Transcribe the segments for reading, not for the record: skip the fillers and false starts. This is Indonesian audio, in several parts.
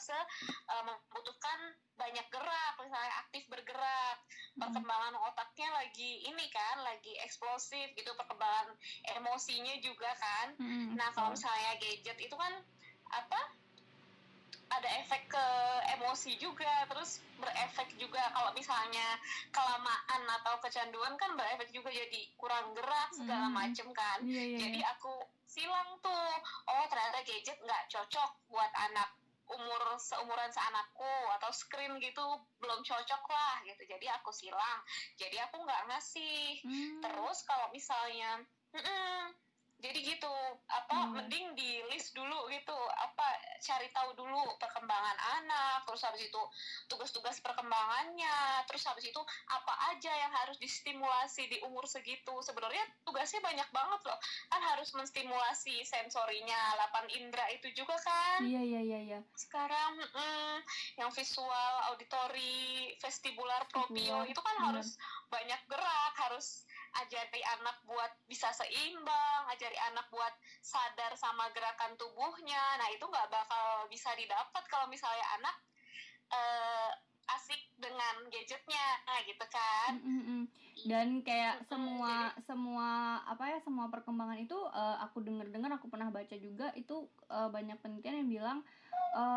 fase membutuhkan banyak gerak, misalnya aktif bergerak, perkembangan otaknya lagi lagi eksplosif gitu, perkembangan emosinya juga kan. Nah kalau misalnya gadget itu kan ada efek ke emosi juga, terus berefek juga kalau misalnya kelamaan atau kecanduan kan berefek juga jadi kurang gerak segala macem kan. Jadi aku silang tuh, oh ternyata gadget nggak cocok buat anak seumuran seanakku, atau screen gitu belum cocok lah gitu, jadi aku silang, jadi aku nggak ngasih. Terus kalau misalnya jadi gitu mending di list dulu gitu, cari tahu dulu perkembangan anak, terus habis itu tugas-tugas perkembangannya, terus habis itu apa aja yang harus distimulasi di umur segitu. Sebenarnya tugasnya banyak banget loh, kan harus menstimulasi sensorinya, 8 indera itu juga kan. Iya. Sekarang yang visual, auditory, vestibular, propio itu kan harus banyak gerak, harus ajari anak buat bisa seimbang, ajari anak buat sadar sama gerakan tubuhnya. Nah itu nggak bakal bisa didapat kalau misalnya anak asik dengan gadgetnya, gitu kan. Dan kayak semua perkembangan itu aku dengar aku pernah baca juga itu banyak penelitian yang bilang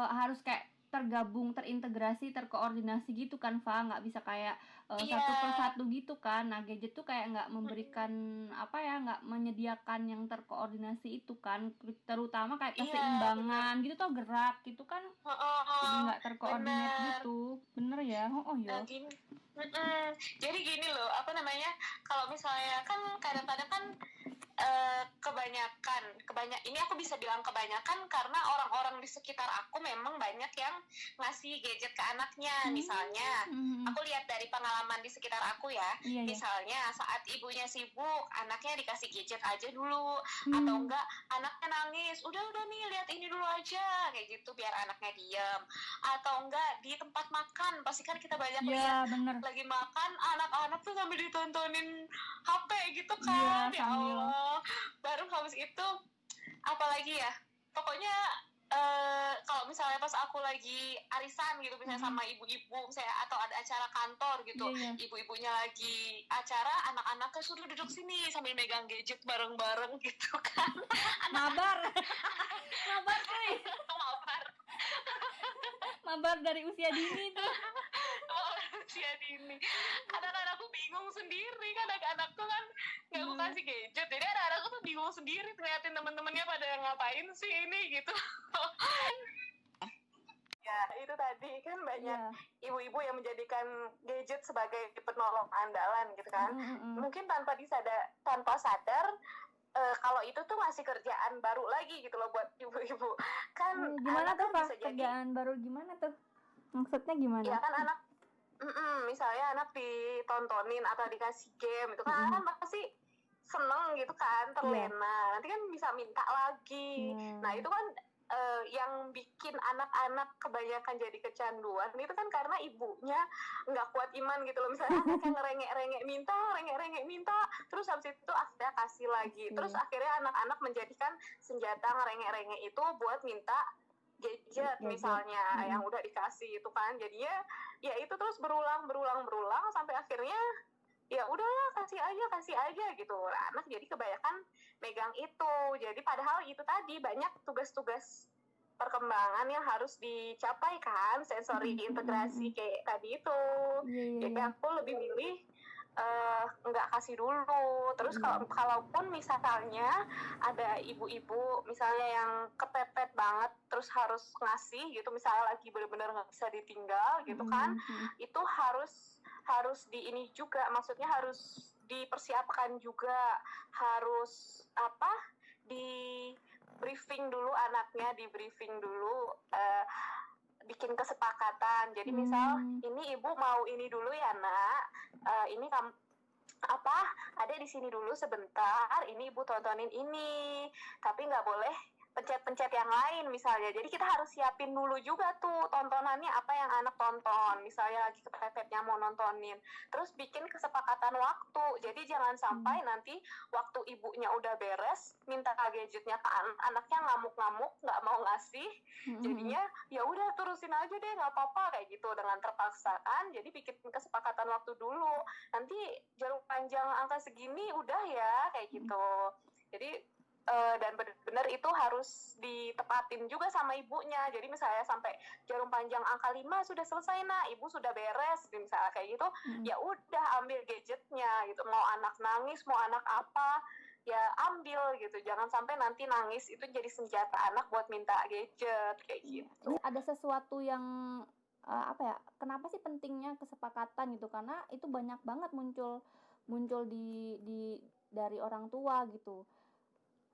harus kayak tergabung, terintegrasi, terkoordinasi gitu kan, Fa, nggak bisa kayak satu persatu gitu kan. Nah gadget tuh kayak nggak memberikan nggak menyediakan yang terkoordinasi itu kan, terutama kayak keseimbangan gitu tuh, gerak gitu kan, jadi nggak terkoordinat gitu. Bener ya? Jadi gini loh, kalau misalnya kan kadang-kadang kan kebanyakan ini aku bisa bilang kebanyakan karena orang-orang di sekitar aku memang banyak yang ngasih gadget ke anaknya. Misalnya aku lihat dari pengalaman di sekitar aku ya, misalnya saat ibunya sibuk, anaknya dikasih gadget aja dulu, atau enggak anaknya nangis, udah nih lihat ini dulu aja, kayak gitu biar anaknya diem. Atau enggak di tempat makan, pasti kan kita banyak lihat lagi makan anak-anak tuh sambil ditontonin HP gitu kan. Ya Allah, baru habis itu apalagi ya, pokoknya kalau misalnya pas aku lagi arisan gitu, misalnya sama ibu-ibu misalnya, atau ada acara kantor gitu, ibu-ibunya lagi acara, anak-anaknya suruh duduk sini sambil megang gadget bareng-bareng gitu kan. Mabar mabar dari usia dini tuh. Usia dini, anak-anakku bingung sendiri kan, anak-anakku kan nggak aku kasih gadget, jadi anak-anakku tuh bingung sendiri ngeliatin teman-temannya pada ngapain sih ini gitu. Ya itu tadi kan banyak ibu-ibu yang menjadikan gadget sebagai penolong andalan gitu kan. Mungkin tanpa sadar kalau itu tuh masih kerjaan baru lagi gitu loh buat ibu-ibu kan. Gimana tuh Pak? Kerjaan baru gimana tuh? Maksudnya gimana? Ya kan anak misalnya anak ditontonin atau dikasih game itu kan anak pasti seneng gitu kan, terlena. Nanti kan bisa minta lagi. Nah itu kan yang bikin anak-anak kebanyakan jadi kecanduan itu kan karena ibunya nggak kuat iman gitu loh. Misalnya anaknya ngerengek-rengek minta, terus habis itu akhirnya kasih lagi. Terus akhirnya anak-anak menjadikan senjata ngerengek-rengek itu buat minta gadget misalnya yang udah dikasih itu kan. Jadinya ya itu terus berulang sampai akhirnya ya udahlah kasih aja gitu. Anak jadi kebanyakan megang itu. Jadi padahal itu tadi banyak tugas-tugas perkembangan yang harus dicapai kan, sensori integrasi kayak tadi itu. Jadi aku lebih milih nggak kasih dulu. Terus kalaupun misalnya ada ibu-ibu misalnya yang kepepet banget terus harus ngasih gitu, misalnya lagi benar-benar nggak bisa ditinggal gitu kan, itu harus di ini juga, maksudnya harus dipersiapkan juga, harus di briefing dulu anaknya, bikin kesepakatan. Jadi misal ini ibu mau ini dulu ya nak, ini kamu ada di sini dulu sebentar, ini ibu tontonin ini, tapi nggak boleh pencet-pencet yang lain misalnya. Jadi kita harus siapin dulu juga tuh tontonannya apa yang anak tonton. Misalnya lagi kepepetnya mau nontonin. Terus bikin kesepakatan waktu. Jadi jangan sampai nanti waktu ibunya udah beres, minta gadgetnya ke anaknya ngamuk-ngamuk, nggak mau ngasih. Jadinya ya udah terusin aja deh, nggak apa-apa kayak gitu dengan terpaksaan. Jadi bikin kesepakatan waktu dulu. Nanti jarum panjang angka segini udah ya kayak gitu. Jadi dan benar-benar itu harus ditepatin juga sama ibunya. Jadi misalnya sampai jarum panjang angka 5 sudah selesai, nah ibu sudah beres misalnya kayak gitu, ya udah ambil gadgetnya gitu. Mau anak nangis, mau anak apa, ya ambil gitu. Jangan sampai nanti nangis itu jadi senjata anak buat minta gadget kayak gitu. Ada sesuatu yang apa ya? Kenapa sih pentingnya kesepakatan gitu? Karena itu banyak banget muncul di dari orang tua gitu.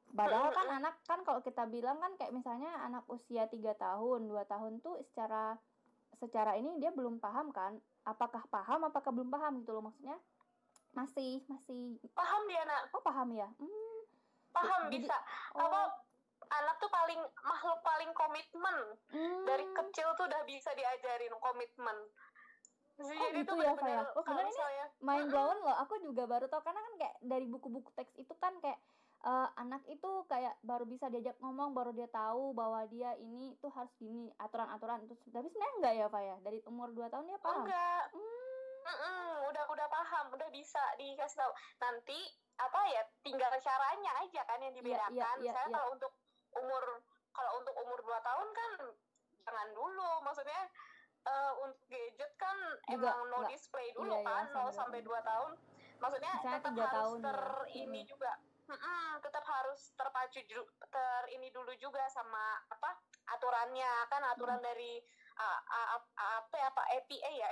Padahal kan anak kan kalau kita bilang kan kayak misalnya anak usia 3 tahun, 2 tahun tuh secara ini dia belum paham kan? Apakah belum paham gitu loh, maksudnya masih paham dia nak. Oh paham ya? Paham bisa. Apa anak tuh makhluk paling komitmen. Dari kecil tuh udah bisa diajarin komitmen. Jadi gitu ya Faya? Oh bener ini mind blown loh. Aku juga baru tahu karena kan kayak dari buku-buku teks itu kan kayak anak itu kayak baru bisa diajak ngomong, baru dia tahu bahwa dia ini tuh harus gini, aturan-aturan itu. Tapi sebenarnya enggak ya Faya? Dari umur 2 tahun dia paham? Enggak. Udah paham, udah bisa dikasih tahu. Nanti apa ya, tinggal caranya aja kan yang dibedakan. Misalnya kalau untuk umur 2 tahun kan jangan dulu. Maksudnya untuk gadget kan juga, emang no display dulu kan, 0 sampai 2 tahun. Maksudnya tetap harus ini juga. Tetap harus terpacu ini dulu juga sama apa aturannya kan, aturan dari apa APA ya.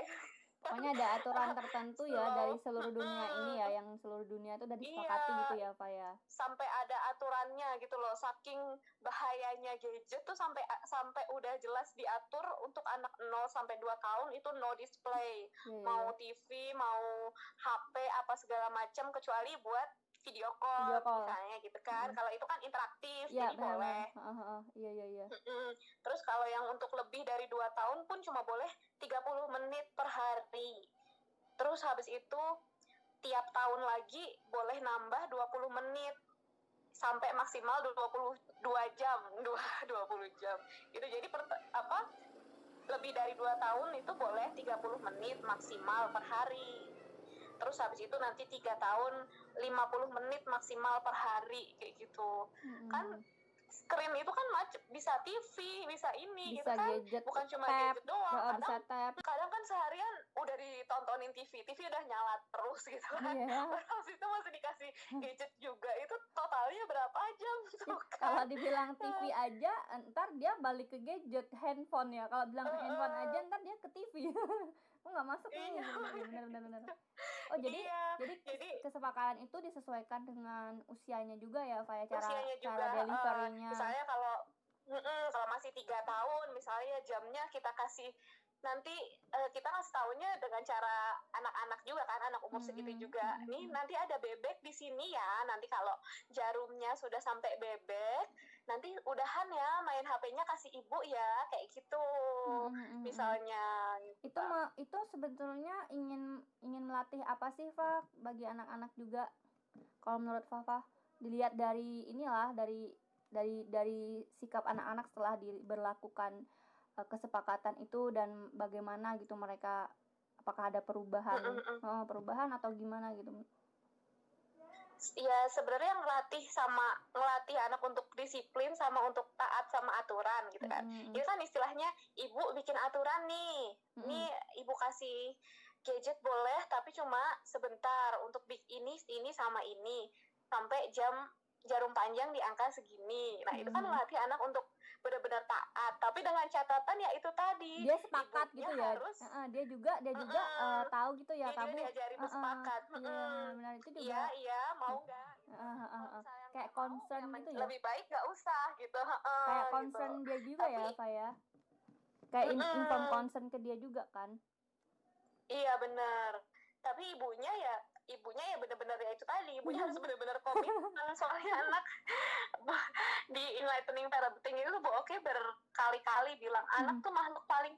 Pokoknya ada aturan tertentu ya dari seluruh dunia ini ya, yang seluruh dunia itu udah disepakati gitu ya Pak ya. Sampai ada aturannya gitu loh, saking bahayanya gadget tuh sampai udah jelas diatur untuk anak 0 sampai 2 tahun itu no display. Mau TV, mau HP apa segala macam kecuali buat video call misalnya gitu kan. Kalau itu kan interaktif jadi boleh. Iya. Terus kalau yang untuk lebih dari 2 tahun pun cuma boleh 30 menit per hari. Terus habis itu tiap tahun lagi boleh nambah 20 menit sampai maksimal 22 jam. 20 jam. Itu jadi lebih dari 2 tahun itu boleh 30 menit maksimal per hari. Terus habis itu nanti 3 tahun 50 menit maksimal per hari kayak gitu. Kan screen itu kan bisa TV, bisa ini bisa gitu kan. Gadget, bukan cuma tab, gadget doang. Kadang kan seharian udah ditontonin TV udah nyala terus gitu kan. Terus itu masih dikasih gadget juga. Itu totalnya berapa jam tuh kan? Kalau dibilang TV aja, ntar dia balik ke gadget, handphone ya. Kalau bilang handphone aja, ntar dia ke TV. Nggak masuk nih. Bener. Oh jadi kesepakatan itu disesuaikan dengan usianya juga ya, Faya, cara deliverynya. Misalnya kalau masih 3 tahun misalnya jamnya kita kasih, nanti kita ngasih taunya dengan cara anak-anak juga kan, anak umur segitu juga. Nih nanti ada bebek di sini ya, nanti kalau jarumnya sudah sampai bebek, nanti udahan ya main HP-nya kasih ibu ya, kayak gitu. Misalnya gitu. Itu sebetulnya ingin melatih apa sih, Fa, bagi anak-anak juga? Kalau menurut Fafa, dilihat dari dari sikap anak-anak setelah diberlakukan kesepakatan itu, dan bagaimana gitu mereka, apakah ada perubahan atau gimana gitu? Ya sebenarnya ngelatih anak untuk disiplin sama untuk taat sama aturan gitu kan. Itu kan istilahnya ibu bikin aturan nih. Nih ibu kasih gadget boleh tapi cuma sebentar untuk ini sama ini sampai jarum panjang di angka segini. Nah itu kan melatih anak untuk benar-benar taat, tapi dengan catatan ya itu tadi dia sepakat gitu ya, dia juga tahu gitu ya, kamu diajarin sepakat. Benar, itu juga iya mau nggak kayak concern gitu ya, lebih baik nggak usah gitu. Kayak concern gitu. Dia juga ya Faya, kayak inform concern ke dia juga kan. Iya benar. tapi ibunya ya benar-benar ya itu tadi, ibunya harus benar-benar komitmen. Soalnya anak di enlightening parenting itu Bu Oke berkali-kali bilang anak tuh makhluk paling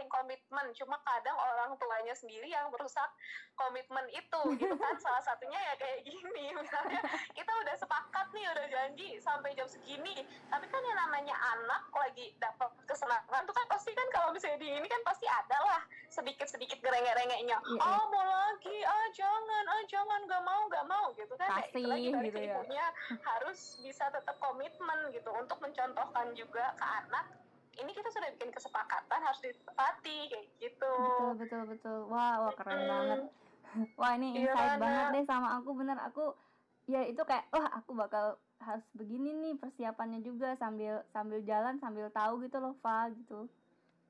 komitmen, cuma kadang orang tuanya sendiri yang merusak komitmen itu gitu kan. Salah satunya ya kayak gini, misalnya kita udah sepakat nih, udah janji sampai jam segini, tapi kan yang namanya anak lagi dapat kesenangan tuh kan pasti kan, kalau misalnya di ini kan pasti ada lah sedikit-sedikit gerengek-rengeknya. Mau lagi, jangan, gak mau gitu kan. Pasti, itu lagi dari gitu ya. ibunya harus bisa tetap komitmen gitu untuk mencontohkan juga ke anak, ini kita sudah bikin kesepakatan harus ditepati kayak gitu. Betul. Wah keren banget. Wah ini insight banget deh sama aku, bener. Aku ya itu kayak aku bakal harus begini nih persiapannya juga, sambil jalan sambil tahu gitu loh, Fa, gitu.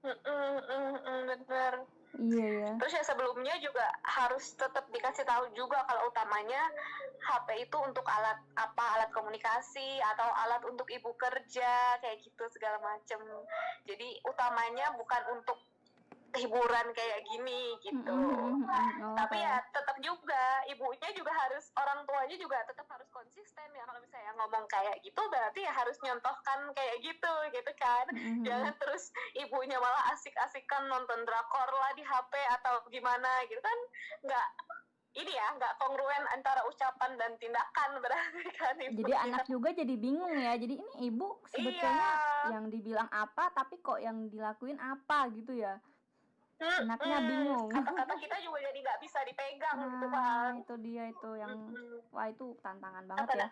Bener. Iya ya. Terus ya sebelumnya juga harus tetap dikasih tahu juga kalau utamanya HP itu untuk alat komunikasi atau alat untuk ibu kerja kayak gitu segala macem. Jadi utamanya bukan untuk hiburan kayak gini gitu. Tapi ya tetap juga ibunya juga harus, orang tuanya juga tetap harus konsisten ya. Kalau misalnya ngomong kayak gitu berarti ya harus nyontohkan kayak gitu kan. Jangan terus ibunya malah asik-asikan nonton drakor lah di HP atau gimana gitu kan. Nggak kongruen antara ucapan dan tindakan berarti kan ibunya. Jadi anak juga jadi bingung ya. Jadi ini ibu sebetulnya yang dibilang apa, tapi kok yang dilakuin apa gitu ya. Anaknya bingung. Kata-kata kita juga jadi nggak bisa dipegang gitu kan. Itu dia itu yang wah itu tantangan banget ya.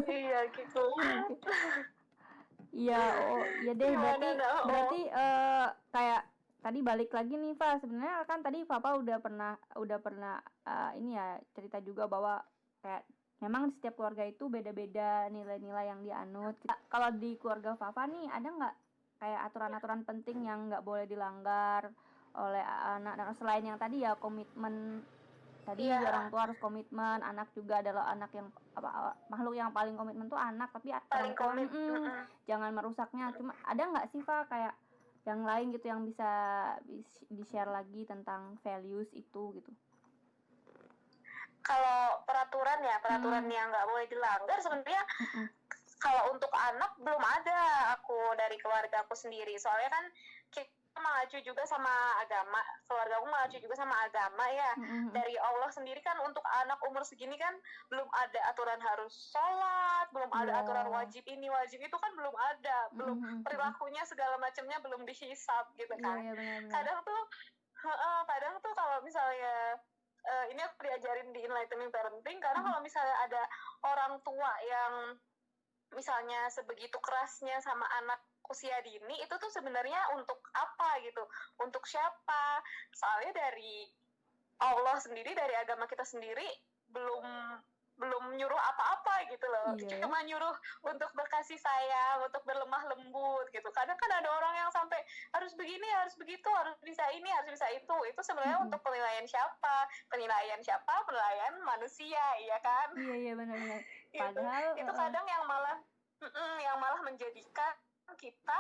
Iya gitu. Iya, iya deh. Berarti kayak tadi balik lagi nih, Fa. Sebenarnya kan tadi Papa udah pernah ini ya cerita juga bahwa kayak memang setiap keluarga itu beda-beda nilai-nilai yang dianut. Kalau di keluarga Papa nih ada nggak kayak aturan-aturan penting yang nggak boleh dilanggar oleh anak? Selain yang tadi ya komitmen tadi, orang tua harus komitmen, anak juga adalah anak yang makhluk yang paling komitmen tuh anak, tapi paling komitmen jangan merusaknya. Cuma ada nggak sih, Fa, kayak yang lain gitu yang bisa di-share lagi tentang values itu gitu? Kalau peraturan yang nggak boleh dilanggar sebenarnya kalau untuk anak belum ada aku dari keluarga aku sendiri. Soalnya kan kita mengacu juga sama agama, keluarga aku mengacu juga sama agama ya. Dari Allah sendiri kan untuk anak umur segini kan belum ada aturan harus sholat, belum ada aturan wajib ini wajib itu kan belum ada, belum perilakunya segala macamnya belum dihisab gitu kan. Kadang tuh kalau misalnya ini aku diajarin di enlightening parenting, karena kalau misalnya ada orang tua yang misalnya sebegitu kerasnya sama anak usia dini, itu tuh sebenarnya untuk apa gitu, untuk siapa? Soalnya dari Allah sendiri, dari agama kita sendiri belum nyuruh apa-apa gitu loh. Cuma nyuruh untuk berkasih sayang, untuk berlemah lembut gitu. Kadang kan ada orang yang sampai harus begini, harus begitu, harus bisa ini, harus bisa itu. Itu sebenarnya untuk penilaian siapa? Penilaian manusia, iya kan? Iya benar-benar. Padahal itu kadang yang malah menjadikan kita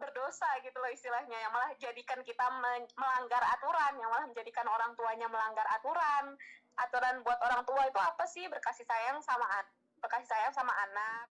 berdosa gitu loh istilahnya, yang malah jadikan kita melanggar aturan, yang malah menjadikan orang tuanya melanggar aturan buat orang tua itu apa sih? Berkasih sayang sama anak.